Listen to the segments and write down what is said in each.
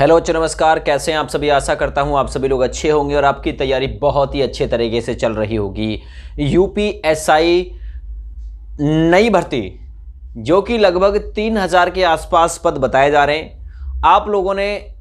Hello नमस्कार, कैसे हैं आप सभी। आशा करता हूं आप सभी लोग अच्छे होंगे और आपकी तैयारी बहुत ही अच्छे तरीके से चल रही होगी। यूपीएसआई नई भर्ती जो कि लगभग 3000 के आसपास पद बताए जा रहे हैं। आप लोगों ने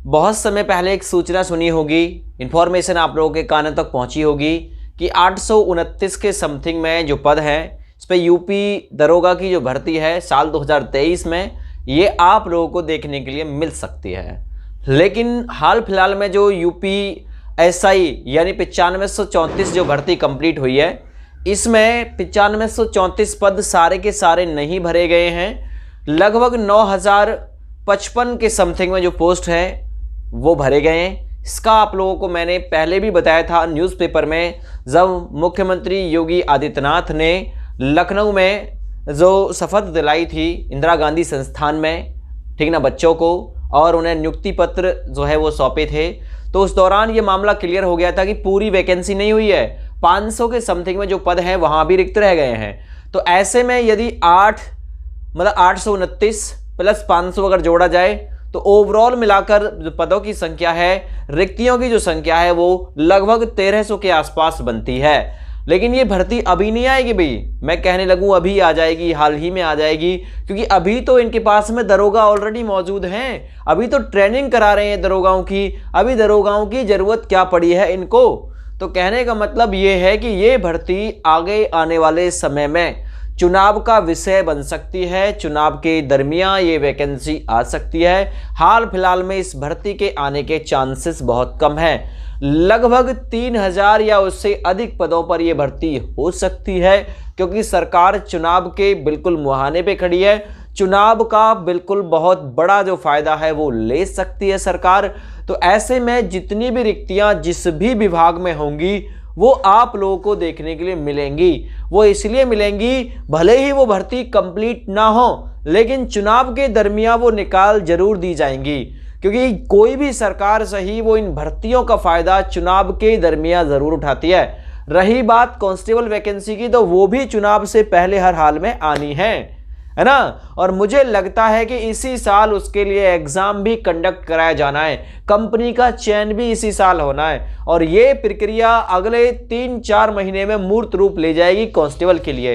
बहुत समय पहले एक सूचना सुनी होगी, इन्फॉर्मेशन आप लोगों के कानों तक पहुंची होगी कि 829 के समथिंग में जो पद हैं इस पर यूपी दरोगा की जो भर्ती है साल 2023 में ये आप लोगों को देखने के लिए मिल सकती है। लेकिन हाल फिलहाल में जो यूपीएसआई यानी 9534 जो भर्ती कंप्लीट हुई है, इसमें 9534 पद सारे के सारे नहीं भरे गए हैं। लगभग 9055 के समथिंग में जो पोस्ट है वो भरे गए हैं। इसका आप लोगों को मैंने पहले भी बताया था न्यूज़पेपर में, जब मुख्यमंत्री योगी आदित्यनाथ ने लखनऊ में जो शपथ दिलाई थी इंदिरा गांधी संस्थान में, ठीक ना, बच्चों को, और उन्हें नियुक्ति पत्र जो है वो सौंपे थे, तो उस दौरान ये मामला क्लियर हो गया था कि पूरी वैकेंसी नहीं हुई है। 500 के समथिंग में जो पद हैं वहाँ भी रिक्त रह गए हैं। तो ऐसे में यदि 829 प्लस 500 अगर जोड़ा जाए तो ओवरऑल मिलाकर जो पदों की संख्या है, रिक्तियों की जो संख्या है वो लगभग 1300 के आसपास बनती है। लेकिन ये भर्ती अभी नहीं आएगी भाई, मैं कहने लगूं अभी आ जाएगी, हाल ही में आ जाएगी, क्योंकि अभी तो इनके पास में दरोगा ऑलरेडी मौजूद हैं। अभी तो ट्रेनिंग करा रहे हैं दरोगाओं की, अभी दरोगाओं की ज़रूरत क्या पड़ी है इनको। तो कहने का मतलब ये है कि ये भर्ती आगे आने वाले समय में चुनाव का विषय बन सकती है। चुनाव के दरमियान ये वैकेंसी आ सकती है। हाल फिलहाल में इस भर्ती के आने के चांसेस बहुत कम हैं। लगभग 3000 या उससे अधिक पदों पर यह भर्ती हो सकती है, क्योंकि सरकार चुनाव के बिल्कुल मुहाने पे खड़ी है। चुनाव का बिल्कुल बहुत बड़ा जो फायदा है वो ले सकती है सरकार। तो ऐसे में जितनी भी रिक्तियां जिस भी विभाग में होंगी वो आप लोगों को देखने के लिए मिलेंगी। वो इसलिए मिलेंगी, भले ही वो भर्ती कंप्लीट ना हो, लेकिन चुनाव के दरमियान वो निकाल जरूर दी जाएंगी, क्योंकि कोई भी सरकार सही वो इन भर्तियों का फायदा चुनाव के दरमियान जरूर उठाती है। रही बात कांस्टेबल वैकेंसी की, तो वो भी चुनाव से पहले हर हाल में आनी है ना। और मुझे लगता है कि इसी साल उसके लिए एग्जाम भी कंडक्ट कराया जाना है, कंपनी का चयन भी इसी साल होना है, और ये प्रक्रिया अगले 3-4 महीने में मूर्त रूप ले जाएगी कांस्टेबल के लिए।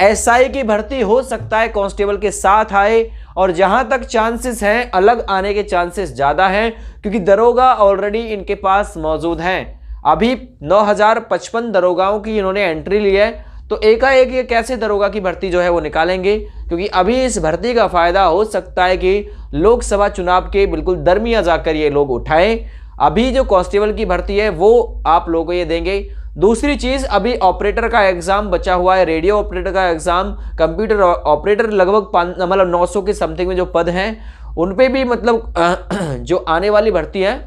एसआई की भर्ती हो सकता है कांस्टेबल के साथ आए, और जहां तक चांसेस हैं अलग आने के चांसेस ज़्यादा हैं, क्योंकि दरोगा ऑलरेडी इनके पास मौजूद हैं। अभी 9055 दरोगाओं की इन्होंने एंट्री ली है, तो एकाएक ये कैसे दरोगा की भर्ती जो है वो निकालेंगे, क्योंकि अभी इस भर्ती का फायदा हो सकता है कि लोकसभा चुनाव के बिल्कुल दरमियान जाकर ये लोग उठाएं। अभी जो कांस्टेबल की भर्ती है वो आप लोगों को ये देंगे। दूसरी चीज़, अभी ऑपरेटर का एग्जाम बचा हुआ है, रेडियो ऑपरेटर का एग्जाम, कंप्यूटर ऑपरेटर, लगभग 900 के समथिंग में जो पद हैं उन पे भी जो आने वाली भर्ती है,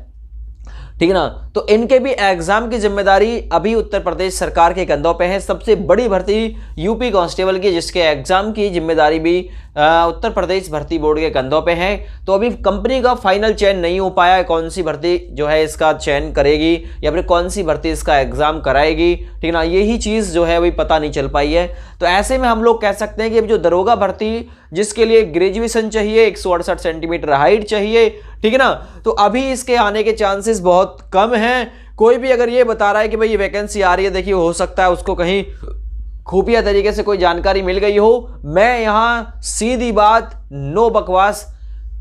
ठीक है ना, तो इनके भी एग्जाम की जिम्मेदारी अभी उत्तर प्रदेश सरकार के कंधों पे है। सबसे बड़ी भर्ती यूपी कांस्टेबल की, जिसके एग्जाम की जिम्मेदारी भी उत्तर प्रदेश भर्ती बोर्ड के कंधों पे है। तो अभी कंपनी का फाइनल चयन नहीं हो पाया है, कौन सी भर्ती जो है इसका चयन करेगी या फिर कौन सी भर्ती इसका एग्जाम कराएगी, ठीक है ना, यही चीज़ जो है अभी पता नहीं चल पाई है। तो ऐसे में हम लोग कह सकते हैं कि अभी जो दरोगा भर्ती जिसके लिए ग्रेजुएशन चाहिए, 168 सेंटीमीटर हाइट चाहिए, ठीक है ना, तो अभी इसके आने के चांसेस बहुत कम हैं। कोई भी अगर ये बता रहा है कि भाई ये वैकेंसी आ रही है, देखिए हो सकता है उसको कहीं खुफिया तरीके से कोई जानकारी मिल गई हो। मैं यहाँ सीधी बात, नो बकवास,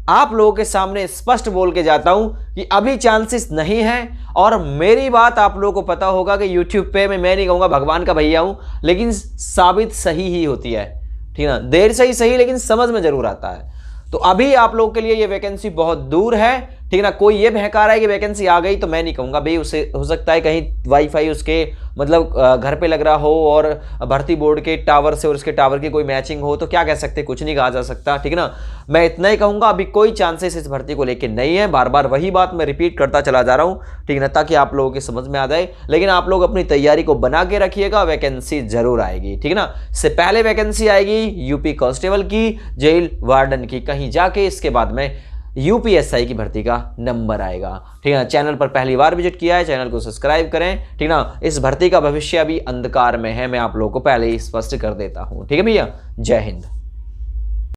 आप लोगों के सामने स्पष्ट बोल के जाता हूं कि अभी चांसेस नहीं हैं। और मेरी बात आप लोगों को पता होगा कि यूट्यूब पे मैं नहीं कहूँगा भगवान का भैया हूँ, लेकिन साबित सही ही होती है, ठीक है ना, देर से ही सही लेकिन समझ में जरूर आता है। तो अभी आप लोगों के लिए ये वैकेंसी बहुत दूर है, ठीक है ना। कोई ये बहका रहा है कि वैकेंसी आ गई, तो मैं नहीं कहूँगा भाई, उसे हो सकता है कहीं वाईफाई उसके मतलब घर पे लग रहा हो और भर्ती बोर्ड के टावर से और उसके टावर की कोई मैचिंग हो, तो क्या कह सकते, कुछ नहीं कहा जा सकता, ठीक है ना। मैं इतना ही कहूँगा, अभी कोई चांसेस इस भर्ती को लेकर नहीं है। बार बार वही बात मैं रिपीट करता चला जा रहा हूँ, ठीक है ना, ताकि आप लोगों की समझ में आ जाए। लेकिन आप लोग अपनी तैयारी को बना के रखिएगा, वैकेंसी जरूर आएगी, ठीक है ना। इससे पहले वैकेंसी आएगी यूपी कांस्टेबल की, जेल वार्डन की, कहीं जाके इसके बाद में यूपीएसआई की भर्ती का नंबर आएगा, ठीक है। चैनल पर पहली बार विजिट किया है, चैनल को सब्सक्राइब करें, ठीक ना। इस भर्ती का भविष्य अभी अंधकार में है, मैं आप लोगों को पहले ही स्पष्ट कर देता हूं, ठीक है भैया। जय हिंद।